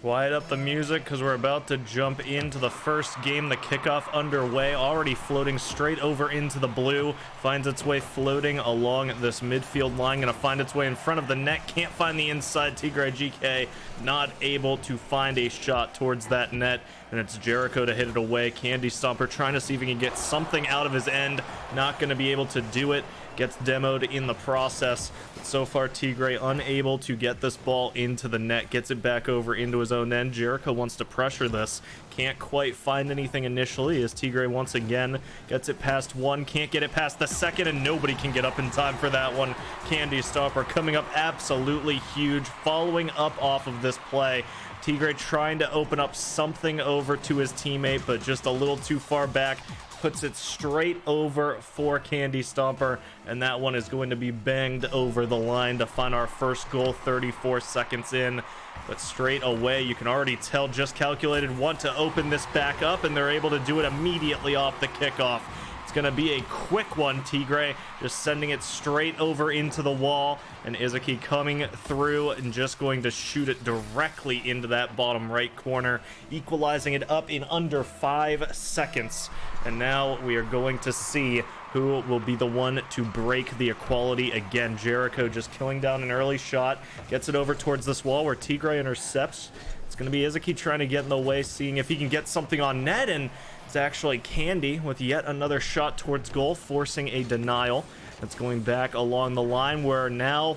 Quiet up the music because we're about to jump into the first game. The kickoff underway, already floating straight over into the blue. Finds its way floating along this midfield line. Going to find its way in front of the net. Can't find the inside. Tigray GK not able to find a shot towards that net. And it's Jericho to hit it away. Candy Stomper trying to see if he can get something out of his end. Not going to be able to do it. Gets demoed in the process. But so far, Tigray unable to get this ball into the net. Gets it back over into his own end. Jericho wants to pressure this. Can't quite find anything initially as Tigray once again gets it past one. Can't get it past the second, and nobody can get up in time for that one. Candy Stomper coming up absolutely huge. Following up off of this play. Tigray trying to open up something over to his teammate, but just a little too far back. Puts it straight over for Candy Stomper, and that one is going to be banged over the line to find our first goal 34 seconds in. But straight away, you can already tell Just Calculated want to open this back up, and they're able to do it immediately off the kickoff. It's going to be a quick one. Tigray just sending it straight over into the wall, and Izuki coming through and just going to shoot it directly into that bottom right corner, equalizing it up in under 5 seconds. And now we are going to see who will be the one to break the equality again. Jericho just killing down an early shot, gets it over towards this wall where Tigray intercepts. It's going to be Izuki trying to get in the way, seeing if he can get something on net, and it's actually Candy with yet another shot towards goal, forcing a denial. It's going back along the line where now,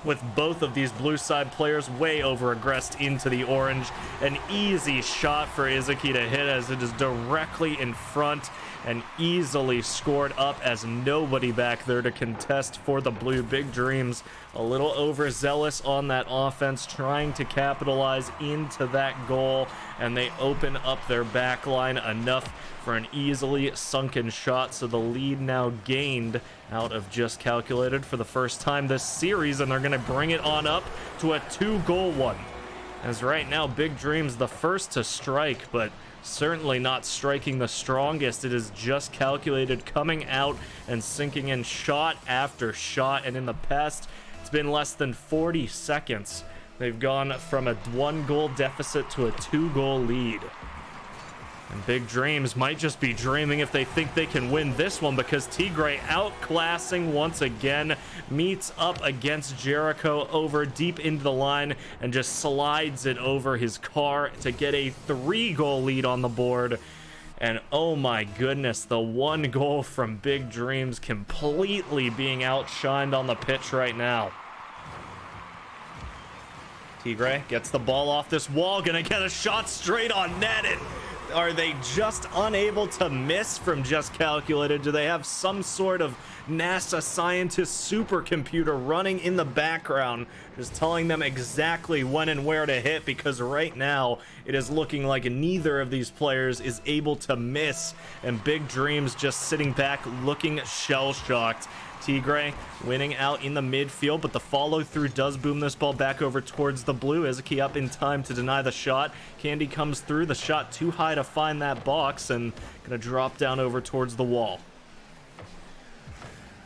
with both of these blue side players way over aggressed into the orange, an easy shot for Izuki to hit as it is directly in front and easily scored up as nobody back there to contest for the blue. Big Dreams a little overzealous on that offense, trying to capitalize into that goal, and they open up their back line enough for an easily sunken shot. So the lead now gained out of Just Calculated for the first time this series, and they're going to bring it on up to a 2-goal one. As right now, Big Dreams the first to strike, but certainly not striking the strongest. It is Just Calculated coming out and sinking in shot after shot, and in the past, it's been less than 40 seconds. They've gone from a 1-goal deficit to a 2-goal lead. And Big Dreams might just be dreaming if they think they can win this one, because Tigray outclassing once again, meets up against Jericho over deep into the line and just slides it over his car to get a 3-goal lead on the board. And oh my goodness, the 1 goal from Big Dreams completely being outshined on the pitch right now. Tigray gets the ball off this wall, gonna get a shot straight on net, and are they just unable to miss from Just Calculated? Do they have some sort of NASA scientist supercomputer running in the background, just telling them exactly when and where to hit? Because right now, it is looking like neither of these players is able to miss, and Big Dreams just sitting back looking shell-shocked. Tigray winning out in the midfield, but the follow-through does boom this ball back over towards the blue. Izuki up in time to deny the shot. Candy comes through, the shot too high to find that box, and gonna drop down over towards the wall.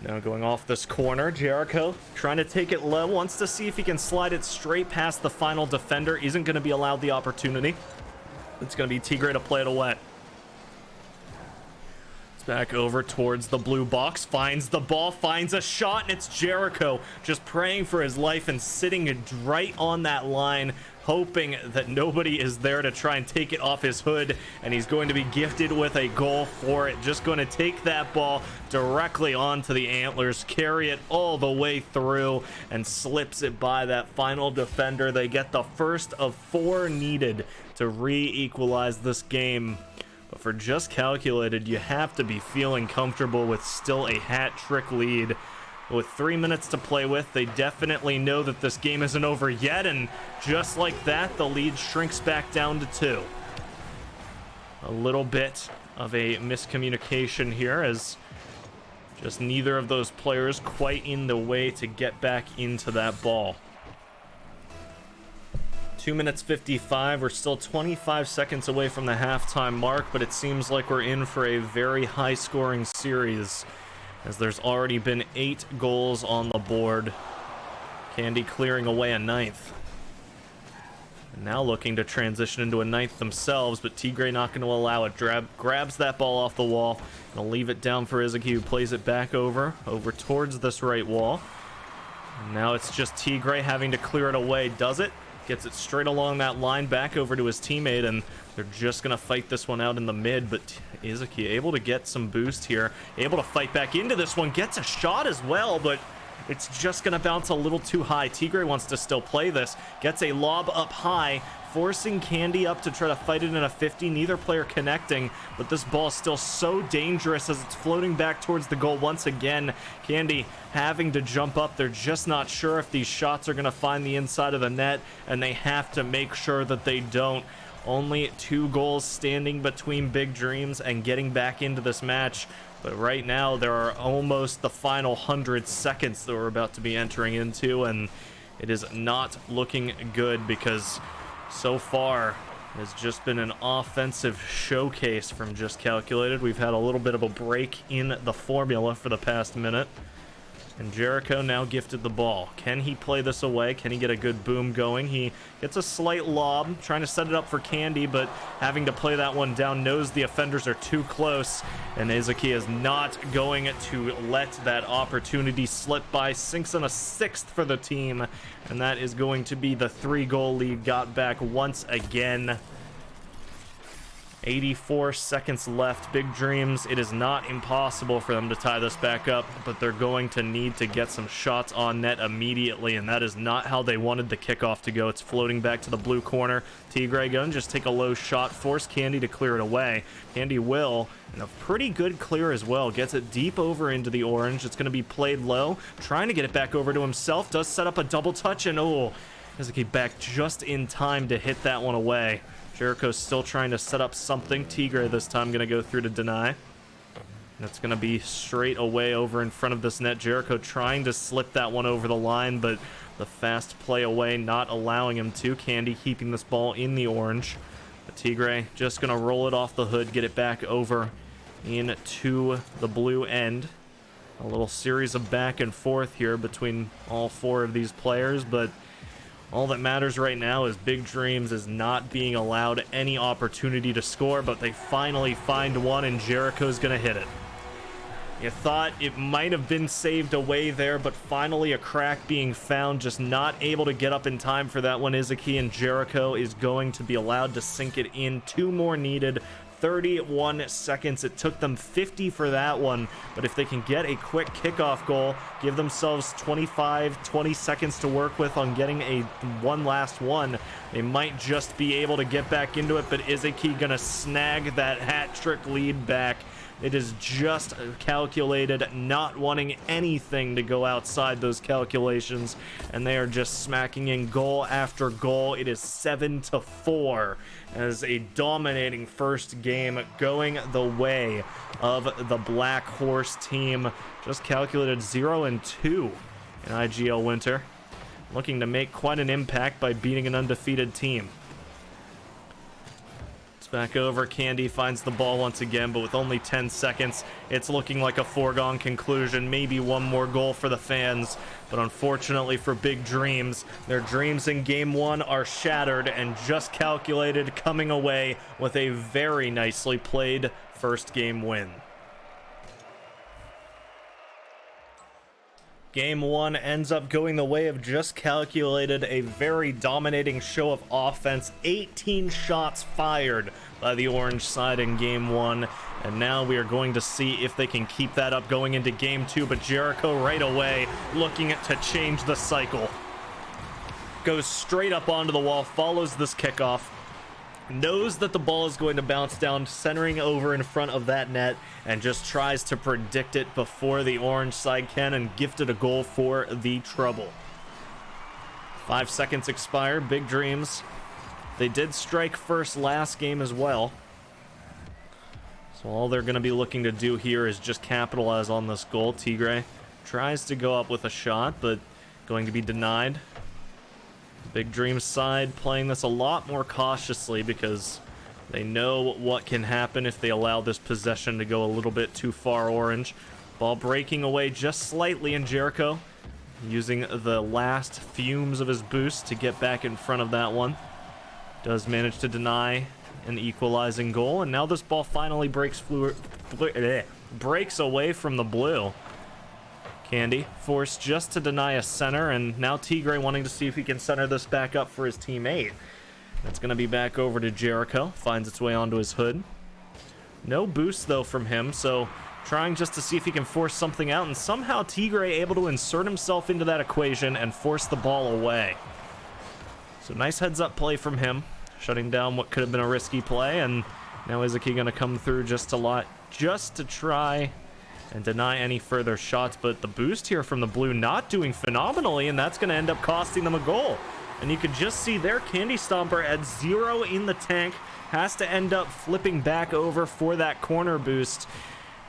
Now going off this corner, Jericho trying to take it low, wants to see if he can slide it straight past the final defender. Isn't going to be allowed the opportunity. It's going to be Tigray to play it away. Back over towards the blue box, finds the ball, finds a shot, and it's Jericho just praying for his life and sitting right on that line, hoping that nobody is there to try and take it off his hood, and he's going to be gifted with a goal for it. Just going to take that ball directly onto the antlers, carry it all the way through, and slips it by that final defender. They get the first of 4 needed to re-equalize this game. But for Just Calculated, you have to be feeling comfortable with still a hat-trick lead. With 3 minutes to play with, they definitely know that this game isn't over yet, and just like that, the lead shrinks back down to 2. A little bit of a miscommunication here, as just neither of those players quite in the way to get back into that ball. 2 minutes 55. We're still 25 seconds away from the halftime mark, but it seems like we're in for a very high-scoring series, as there's already been 8 goals on the board. Candy clearing away a 9th. Now looking to transition into a ninth themselves, but Tigre not going to allow it. Grabs that ball off the wall. Gonna leave it down for Izuki, who plays it back over towards this right wall. And now it's just Tigre having to clear it away. Does it? Gets it straight along that line back over to his teammate, and they're just going to fight this one out in the mid, but Izuki able to get some boost here. Able to fight back into this one. Gets a shot as well, but it's just going to bounce a little too high. Tigre wants to still play this. Gets a lob up high, forcing Candy up to try to fight it in a 50. Neither player connecting, but this ball is still so dangerous as it's floating back towards the goal once again. Candy having to jump up. They're just not sure if these shots are going to find the inside of the net, and they have to make sure that they don't. Only 2 goals standing between Big Dreams and getting back into this match. But right now, there are almost the final 100 seconds that we're about to be entering into, and it is not looking good because so far it has just been an offensive showcase from Just Calculated. We've had a little bit of a break in the formula for the past minute. And Jericho now gifted the ball. Can he play this away? Can he get a good boom going? He gets a slight lob, trying to set it up for Candy, but having to play that one down, knows the offenders are too close, and Izuki is not going to let that opportunity slip by. Sinks in a 6th for the team, and that is going to be the 3-goal lead got back once again. 84 seconds left. Big Dreams, it is not impossible for them to tie this back up, but they're going to need to get some shots on net immediately, and that is not how they wanted the kickoff to go. It's floating back to the blue corner. Tigre gun just take a low shot, force Candy to clear it away. Candy will, and a pretty good clear as well. Gets it deep over into the orange. It's going to be played low, trying to get it back over to himself. Does set up a double touch, and oh, Izuki back just in time to hit that one away. Jericho's still trying to set up something. Tigre this time going to go through to deny. That's going to be straight away over in front of this net. Jericho trying to slip that one over the line, but the fast play away not allowing him to. Candy keeping this ball in the orange. But Tigre just going to roll it off the hood, get it back over into the blue end. A little series of back and forth here between all 4 of these players, but all that matters right now is Big Dreams is not being allowed any opportunity to score, but they finally find one, and Jericho's going to hit it. You thought it might have been saved away there, but finally a crack being found, just not able to get up in time for that one. Izuki, and Jericho is going to be allowed to sink it in. 2 more needed. 31 seconds. It took them 50 for that one, but if they can get a quick kickoff goal, give themselves 20 seconds to work with on getting one last one, they might just be able to get back into it. But Izuki gonna snag that hat trick lead back. It is Just Calculated not wanting anything to go outside those calculations, and they are just smacking in goal after goal. It is 7-4 as a dominating first game going the way of the Black Horse team. Just Calculated 0-2 in IGL Winter, looking to make quite an impact by beating an undefeated team. Back over. Candy finds the ball once again, but with only 10 seconds, it's looking like a foregone conclusion. Maybe one more goal for the fans, but unfortunately for Big Dreams, their dreams in Game 1 are shattered, and Just Calculated coming away with a very nicely played first game win. Game 1 ends up going the way of Just Calculated, a very dominating show of offense. 18 shots fired by the orange side in Game 1, and now we are going to see if they can keep that up going into Game 2, but Jericho right away looking to change the cycle. Goes straight up onto the wall, follows this kickoff, knows that the ball is going to bounce down, centering over in front of that net, and just tries to predict it before the orange side can, and gifted a goal for the trouble. 5 seconds expire. Big Dreams, they did strike first last game as well, so all they're going to be looking to do here is just capitalize on this goal. Tigre tries to go up with a shot, but going to be denied. Big Dreams side playing this a lot more cautiously because they know what can happen if they allow this possession to go a little bit too far orange. Ball breaking away just slightly, and Jericho using the last fumes of his boost to get back in front of that one. does manage to deny an equalizing goal, and now this ball finally breaks away from the blue. Candy forced just to deny a center, and now Tigre wanting to see if he can center this back up for his teammate. That's going to be back over to Jericho. Finds its way onto his hood. No boost, though, from him, so trying just to see if he can force something out, and somehow Tigre able to insert himself into that equation and force the ball away. So nice heads-up play from him, shutting down what could have been a risky play, and now Izuki going to come through just to try and deny any further shots, but the boost here from the blue not doing phenomenally, and that's going to end up costing them a goal. And you can just see there, Candy Stomper at 0 in the tank, has to end up flipping back over for that corner boost,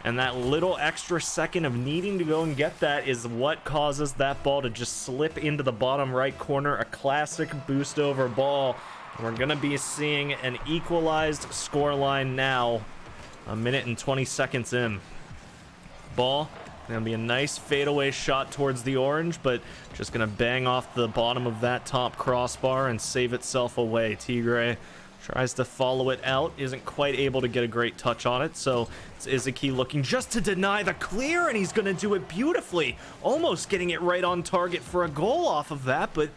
and that little extra second of needing to go and get that is what causes that ball to just slip into the bottom right corner, a classic boost over ball. And we're going to be seeing an equalized scoreline now, 1 minute and 20 seconds in. Ball gonna be a nice fadeaway shot towards the orange, but just gonna bang off the bottom of that top crossbar and save itself away. Tigre tries to follow it out, isn't quite able to get a great touch on it, so it's Izuki looking just to deny the clear, and he's gonna do it beautifully, almost getting it right on target for a goal off of that, but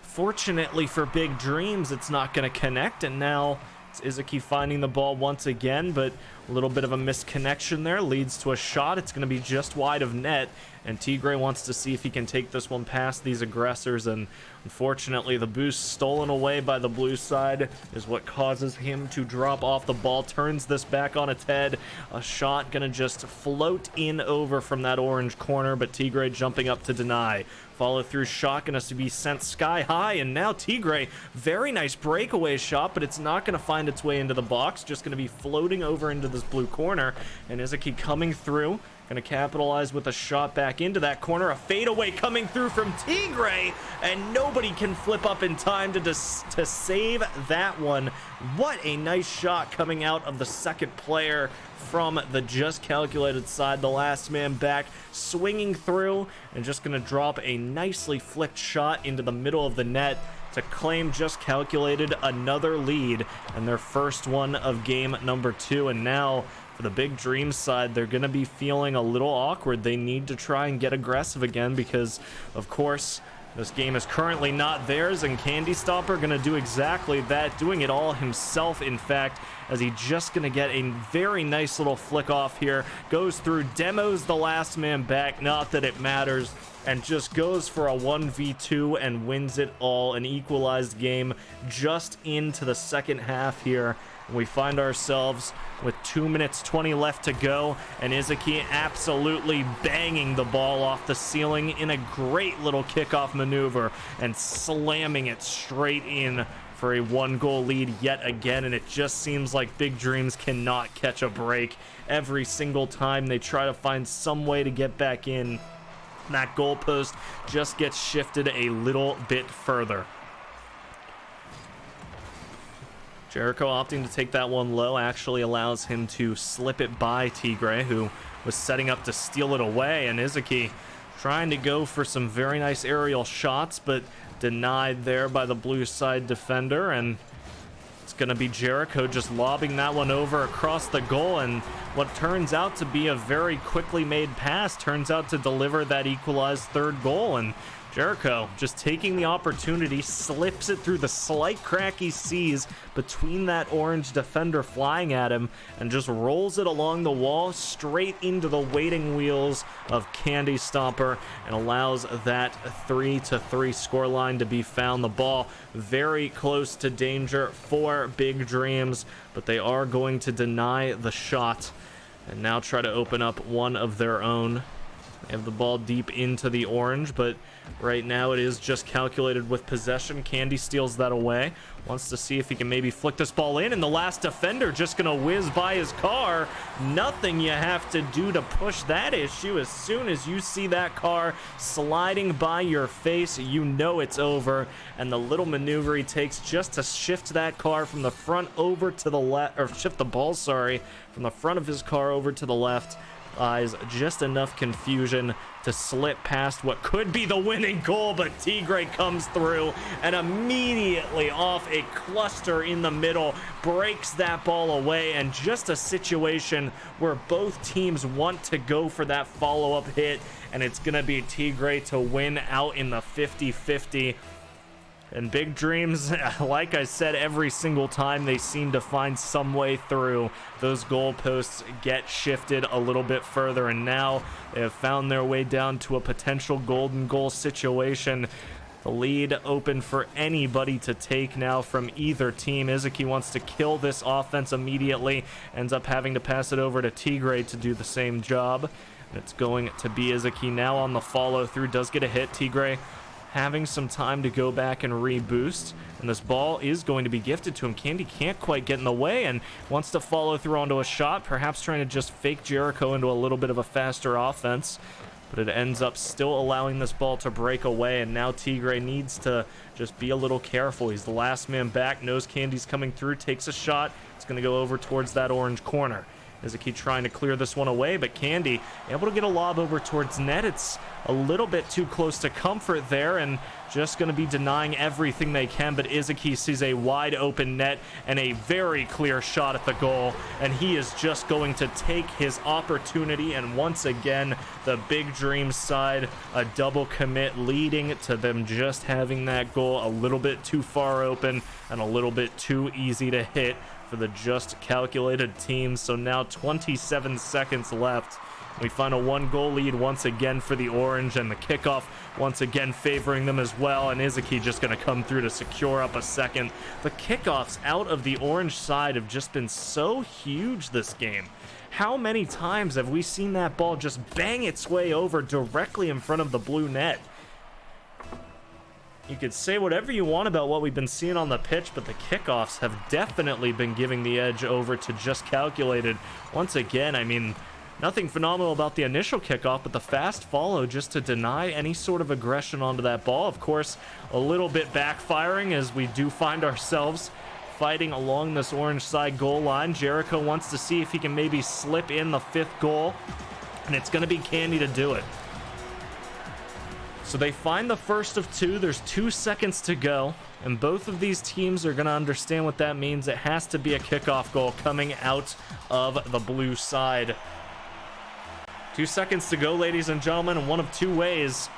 fortunately for Big Dreams, it's not gonna connect, and now it's Izuki finding the ball once again, but a little bit of a misconnection there leads to a shot. It's going to be just wide of net, and Tigre wants to see if he can take this one past these aggressors, and unfortunately the boost stolen away by the blue side is what causes him to drop off the ball, turns this back on its head. A shot going to just float in over from that orange corner, but Tigre jumping up to deny. Follow through shot going to be sent sky high, and now Tigre, very nice breakaway shot, but it's not going to find its way into the box, just going to be floating over into this blue corner, and Izuki coming through, going to capitalize with a shot back into that corner, a fadeaway coming through from Tigre, and nobody can flip up in time to save that one. What a nice shot coming out of the second player from the just calculated side, the last man back, swinging through and just going to drop a nicely flicked shot into the middle of the net to claim just calculated another lead and their first one of game number 2. And now for the Big Dreams side, they're going to be feeling a little awkward. They need to try and get aggressive again because, of course, this game is currently not theirs, and Candy Stomper going to do exactly that, doing it all himself, in fact, as he just going to get a very nice little flick off here, goes through, demos the last man back, not that it matters, and just goes for a 1v2 and wins it all. An equalized game just into the second half here. We find ourselves with 2 minutes 20 left to go, and Izuki absolutely banging the ball off the ceiling in a great little kickoff maneuver and slamming it straight in for a 1-goal lead yet again. And it just seems like Big Dreams cannot catch a break. Every single time they try to find some way to get back in, that goalpost just gets shifted a little bit further. Jericho opting to take that one low actually allows him to slip it by Tigre, who was setting up to steal it away, and Izuki trying to go for some very nice aerial shots, but denied there by the blue side defender, and it's going to be Jericho just lobbing that one over across the goal, and what turns out to be a very quickly made pass turns out to deliver that equalized third goal, and Jericho just taking the opportunity, slips it through the slight crack he sees between that orange defender flying at him, and just rolls it along the wall straight into the waiting wheels of Candy Stomper and allows that 3-3 scoreline to be found. The ball very close to danger for Big Dreams, but they are going to deny the shot and now try to open up one of their own. They have the ball deep into the orange, but right now it is just calculated with possession. Candy steals that away, wants to see if he can maybe flick this ball in, and the last defender just gonna whiz by his car. Nothing you have to do to push that issue. As soon as you see that car sliding by your face, you know it's over, and the little maneuver he takes just to shift that car from the front over to the left, or shift the ball, sorry, from the front of his car over to the left, eyes just enough confusion to slip past what could be the winning goal, but Tigre comes through and immediately off a cluster in the middle breaks that ball away, and just a situation where both teams want to go for that follow-up hit, and it's gonna be Tigre to win out in the 50-50. And Big Dreams, like I said, every single time they seem to find some way through, those goalposts get shifted a little bit further, and now they have found their way down to a potential golden goal situation. The lead open for anybody to take now from either team. Izuki wants to kill this offense immediately, ends up having to pass it over to Tigre to do the same job. And it's going to be Izuki now on the follow through, does get a hit. Tigre having some time to go back and reboost, and this ball is going to be gifted to him. Candy can't quite get in the way and wants to follow through onto a shot, perhaps trying to just fake Jericho into a little bit of a faster offense, but it ends up still allowing this ball to break away, and now Tigre needs to just be a little careful. He's the last man back, knows Candy's coming through, takes a shot. It's going to go over towards that orange corner. Izuki trying to clear this one away, but Candy able to get a lob over towards net. It's a little bit too close to comfort there, and just going to be denying everything they can, but Izuki sees a wide open net and a very clear shot at the goal, and he is just going to take his opportunity, and once again, the Big Dreams side, a double commit, leading to them just having that goal a little bit too far open and a little bit too easy to hit for the Just Calculated team. So now 27 seconds left. We find a 1-goal lead once again for the Orange, and the kickoff once again favoring them as well, and Izuki just going to come through to secure up a second. The kickoffs out of the Orange side have just been so huge this game. How many times have we seen that ball just bang its way over directly in front of the blue net? You could say whatever you want about what we've been seeing on the pitch, but the kickoffs have definitely been giving the edge over to Just Calculated. Once again, I mean, nothing phenomenal about the initial kickoff, but the fast follow just to deny any sort of aggression onto that ball. Of course, a little bit backfiring as we do find ourselves fighting along this Orange side goal line. Jericho wants to see if he can maybe slip in the 5th goal, and it's going to be Candy to do it. So they find the first of 2. There's 2 seconds to go, and both of these teams are going to understand what that means. It has to be a kickoff goal coming out of the blue side. 2 seconds to go, ladies and gentlemen, and one of 2 ways.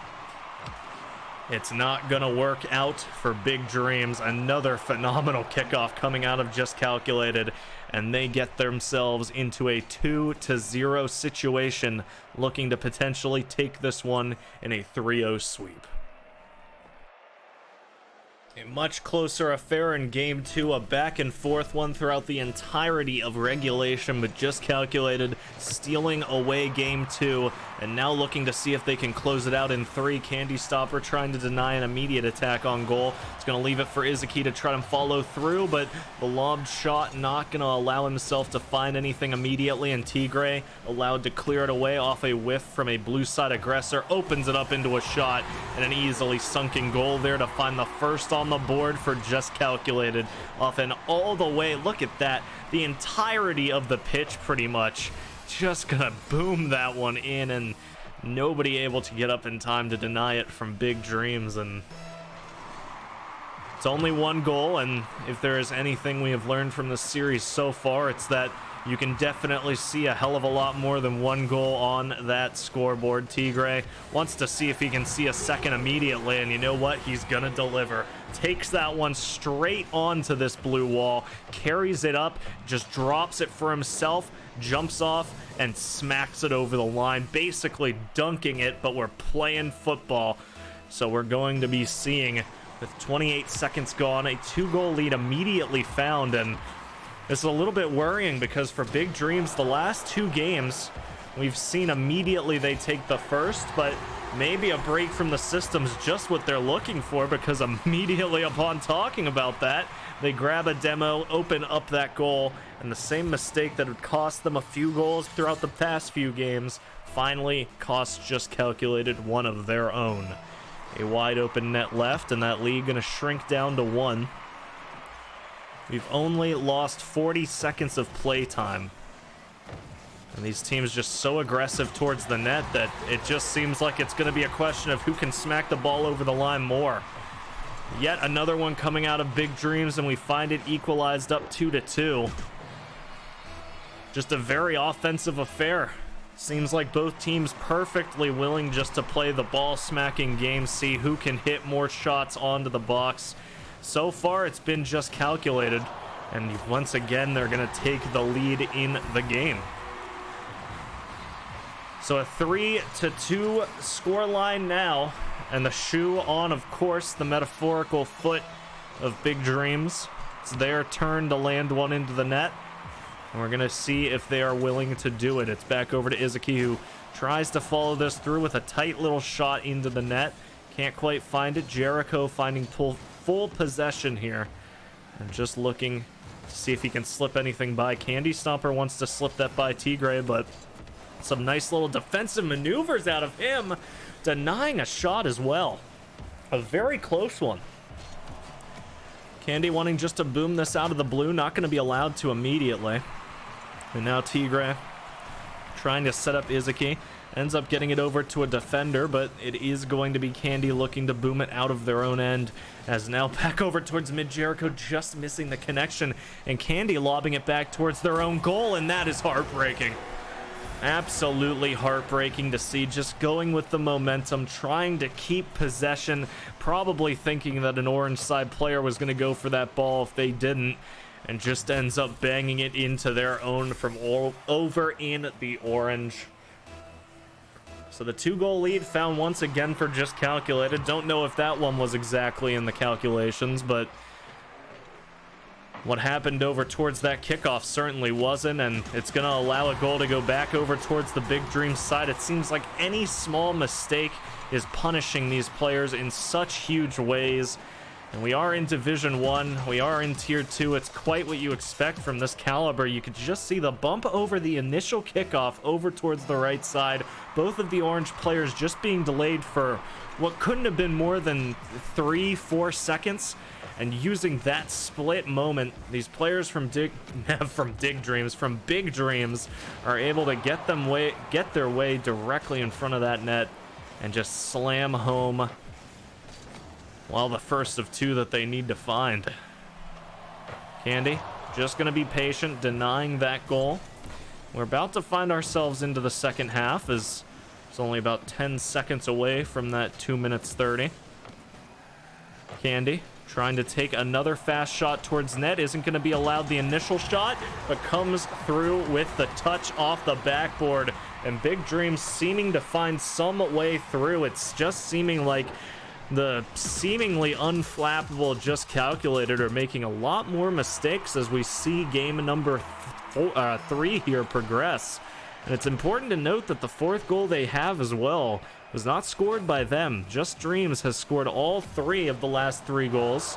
It's not going to work out for Big Dreams. Another phenomenal kickoff coming out of Just Calculated, and they get themselves into a 2-0 situation, looking to potentially take this one in a 3-0 sweep. A much closer affair in Game 2, a back-and-forth one throughout the entirety of regulation, but Just Calculated stealing away Game 2, and now looking to see if they can close it out in 3. Candy Stopper trying to deny an immediate attack on goal. It's going to leave it for Izuki to try and follow through, but the lobbed shot not going to allow himself to find anything immediately, and Tigre allowed to clear it away off a whiff from a blue side aggressor, opens it up into a shot, and an easily sunken goal there to find the first on the board for Just Calculated off and all the way. Look at that, the entirety of the pitch pretty much just gonna boom that one in, and nobody able to get up in time to deny it from Big Dreams. And it's only 1 goal, and if there is anything we have learned from this series so far, it's that you can definitely see a hell of a lot more than 1 goal on that scoreboard. Tigre wants to see if he can see a second immediately, and you know what? He's gonna deliver. Takes that one straight onto this blue wall, carries it up, just drops it for himself, jumps off, and smacks it over the line, basically dunking it, but we're playing football. So we're going to be seeing, with 28 seconds gone, a 2-goal lead immediately found, and this is a little bit worrying because for Big Dreams, the last 2 games, we've seen immediately they take the first, but maybe a break from the system's just what they're looking for, because immediately upon talking about that, they grab a demo, open up that goal, and the same mistake that had cost them a few goals throughout the past few games finally costs Just Calculated one of their own. A wide open net left, and that lead gonna shrink down to 1. We've only lost 40 seconds of playtime. And these teams just so aggressive towards the net that it just seems like it's going to be a question of who can smack the ball over the line more. Yet another one coming out of Big Dreams, and we find it equalized up 2-2. Just a very offensive affair. Seems like both teams perfectly willing just to play the ball smacking game, see who can hit more shots onto the box. So far, it's been just calculated, and once again, they're going to take the lead in the game. So a 3-2 scoreline now, and the shoe on, of course, the metaphorical foot of Big Dreams. It's their turn to land one into the net, and we're going to see if they are willing to do it. It's back over to Izuki, who tries to follow this through with a tight little shot into the net. Can't quite find it. Jericho finding full possession here, and just looking to see if he can slip anything by. Candy Stomper wants to slip that by Tigray, but some nice little defensive maneuvers out of him, denying a shot as well. A very close one. Candy wanting just to boom this out of the blue, not going to be allowed to immediately. And now Tigray trying to set up Izuki. Ends up getting it over to a defender, but it is going to be Candy looking to boom it out of their own end. As now back over towards mid, Jericho just missing the connection, and Candy lobbing it back towards their own goal, and that is heartbreaking. Absolutely heartbreaking to see, just going with the momentum, trying to keep possession, probably thinking that an orange side player was going to go for that ball if they didn't, and just ends up banging it into their own from over in the orange. So the 2-goal lead found once again for just calculated. Don't know if that one was exactly in the calculations, but what happened over towards that kickoff certainly wasn't, and it's going to allow a goal to go back over towards the Big Dream side. It seems like any small mistake is punishing these players in such huge ways. And we are in Division 1, we are in Tier 2. It's quite what you expect from this caliber. You could just see the bump over the initial kickoff over towards the right side. Both of the orange players just being delayed for what couldn't have been more than 3-4 seconds. And using that split moment, these players from Big Dreams are able to get their way directly in front of that net and just slam home, well, the first of two that they need to find. Candy just going to be patient, denying that goal. We're about to find ourselves into the second half, as it's only about 10 seconds away from that 2 minutes 30. Candy trying to take another fast shot towards net, isn't going to be allowed the initial shot, but comes through with the touch off the backboard, and Big Dreams seeming to find some way through. It's just seeming like the seemingly unflappable just calculated are making a lot more mistakes as we see game number 3 here progress. And it's important to note that the fourth goal they have as well was not scored by them. Just Dreams has scored all 3 of the last 3 goals.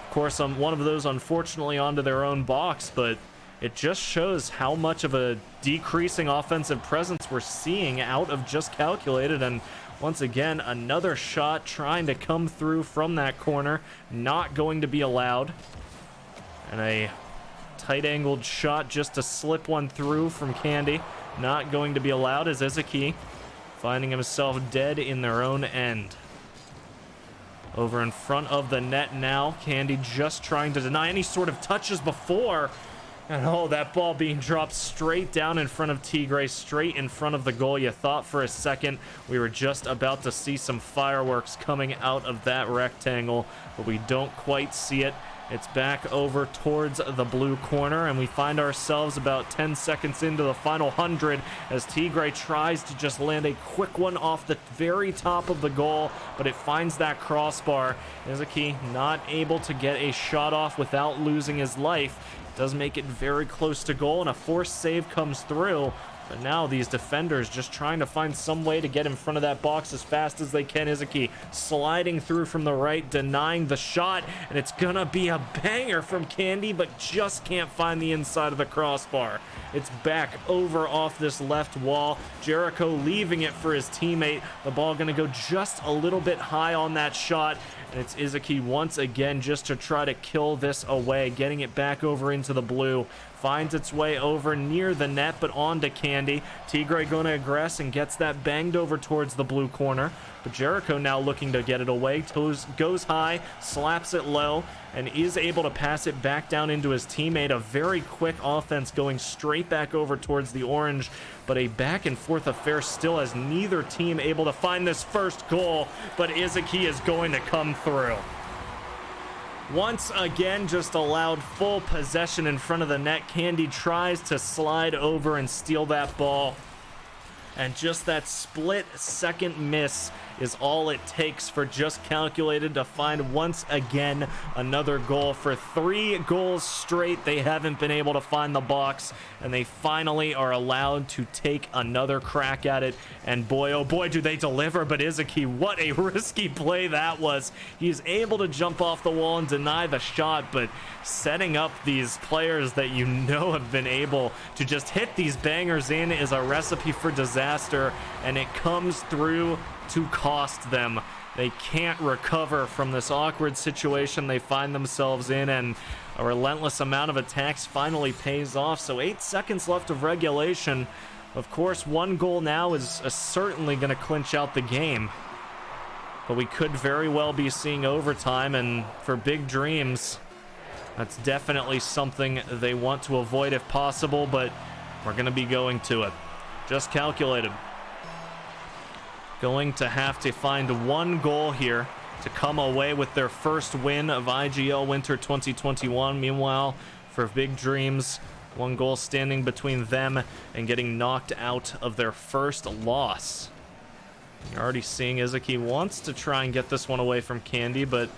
Of course, one of those unfortunately onto their own box, but it just shows how much of a decreasing offensive presence we're seeing out of just calculated. And once again, another shot trying to come through from that corner, not going to be allowed. And a tight angled shot just to slip one through from Candy, not going to be allowed, as Izuki finding himself dead in their own end. Over in front of the net now, Candy just trying to deny any sort of touches before. And oh, that ball being dropped straight down in front of Tigray, straight in front of the goal. You thought for a second we were just about to see some fireworks coming out of that rectangle, but we don't quite see it. It's back over towards the blue corner, and we find ourselves about 10 seconds into the final 100 as Tigray tries to just land a quick one off the very top of the goal, but it finds that crossbar. Izuki not able to get a shot off without losing his life. Does make it very close to goal, and a forced save comes through. But now these defenders just trying to find some way to get in front of that box as fast as they can. Izuki sliding through from the right, denying the shot, and it's gonna be a banger from Candy, but just can't find the inside of the crossbar. It's back over off this left wall. Jericho leaving it for his teammate. The ball gonna go just a little bit high on that shot, And it's Izuki once again just to try to kill this away, getting it back over into the blue. Finds its way over near the net, but on to Candy. Tigre going to aggress and gets that banged over towards the blue corner. But Jericho now looking to get it away. Goes high, slaps it low, and is able to pass it back down into his teammate. A very quick offense going straight back over towards the orange, but a back and forth affair still, as neither team able to find this first goal, but Izuki is going to come through. Once again, just allowed full possession in front of the net. Candy tries to slide over and steal that ball, and just that split second miss is all it takes for Just Calculated to find once again another goal. For 3 goals straight, they haven't been able to find the box, and they finally are allowed to take another crack at it. And boy, oh boy, do they deliver. But Izuki, what a risky play that was. He's able to jump off the wall and deny the shot, but setting up these players that you know have been able to just hit these bangers in is a recipe for disaster, and it comes through to cost them. They can't recover from this awkward situation they find themselves in, and a relentless amount of attacks finally pays off. So 8 seconds left of regulation. Of course, 1 goal now is certainly going to clinch out the game, but we could very well be seeing overtime, and for Big Dreams, that's definitely something they want to avoid if possible, but we're going to be going to it. Just Calculated going to have to find 1 goal here to come away with their first win of IGL Winter 2021. Meanwhile, for Big Dreams, 1 goal standing between them and getting knocked out of their first loss. You're already seeing Izuki wants to try and get this one away from Candy, but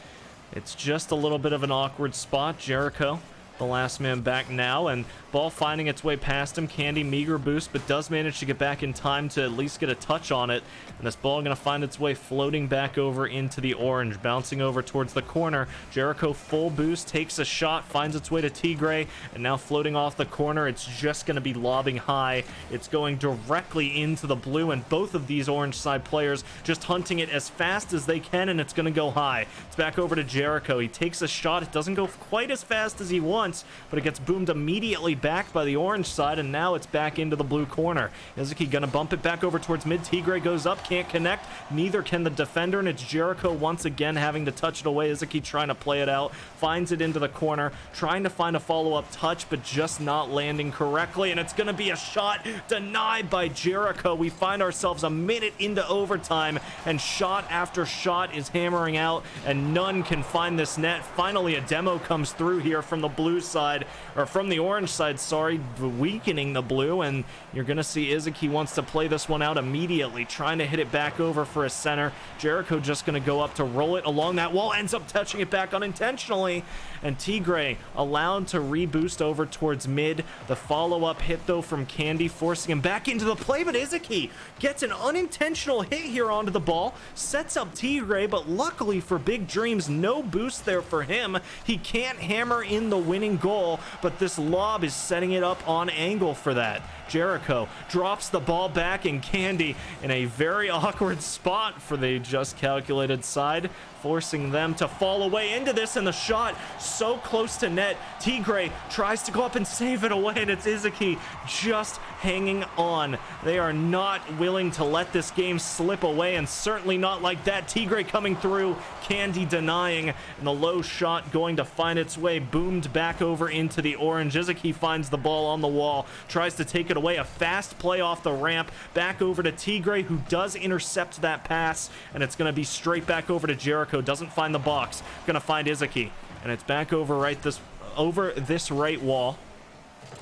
it's just a little bit of an awkward spot. Jericho, the last man back now, and ball finding its way past him. Candy, meager boost, but does manage to get back in time to at least get a touch on it. And this ball going to find its way floating back over into the orange, bouncing over towards the corner. Jericho full boost, takes a shot, finds its way to Tigre, and now floating off the corner. It's just going to be lobbing high. It's going directly into the blue, and both of these orange side players just hunting it as fast as they can, and it's going to go high. It's back over to Jericho. He takes a shot. It doesn't go quite as fast as he wants, but it gets boomed immediately back by the orange side, and now it's back into the blue corner. Izuki gonna bump it back over towards mid. Tigre goes up, can't connect. Neither can the defender, and it's Jericho once again having to touch it away. Izuki trying to play it out, finds it into the corner, trying to find a follow-up touch, but just not landing correctly, and it's gonna be a shot denied by Jericho. We find ourselves a minute into overtime, and shot after shot is hammering out, and none can find this net. Finally, a demo comes through here from the blue side, or from the orange side, sorry, weakening the blue, and you're gonna see Izuki wants to play this one out immediately, trying to hit it back over for a center. Jericho just gonna go up to roll it along that wall, ends up touching it back unintentionally, and Tigre allowed to reboost over towards mid. The follow-up hit though from Candy, forcing him back into the play, but Izuki gets an unintentional hit here onto the ball, sets up Tigre, but luckily for Big Dreams, no boost there for him. He can't hammer in the winning goal, but this lob is setting it up on angle for that. Jericho drops the ball back, and Candy in a very awkward spot for the Just Calculated side, forcing them to fall away into this, and the shot so close to net. Tigre tries to go up and save it away, and it's Izuki just hanging on. They are not willing to let this game slip away, and certainly not like that. Tigre coming through, Candy denying, and the low shot going to find its way boomed back over into the orange. Izuki finds the ball on the wall, tries to take it away. A fast play off the ramp back over to Tigre, who does intercept that pass, and it's going to be straight back over to Jericho. Doesn't find the box, going to find Izuki, and it's back over this right wall,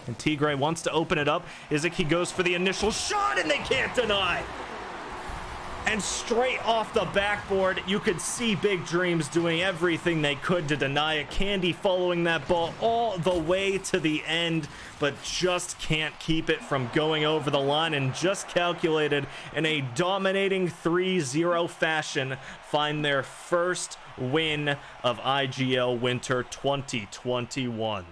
and Tigre wants to open it up. Izuki goes for the initial shot, and they can't deny. And straight off the backboard, you could see Big Dreams doing everything they could to deny it. Candy following that ball all the way to the end, but just can't keep it from going over the line, and Just Calculated in a dominating 3-0 fashion find their first win of IGL Winter 2021.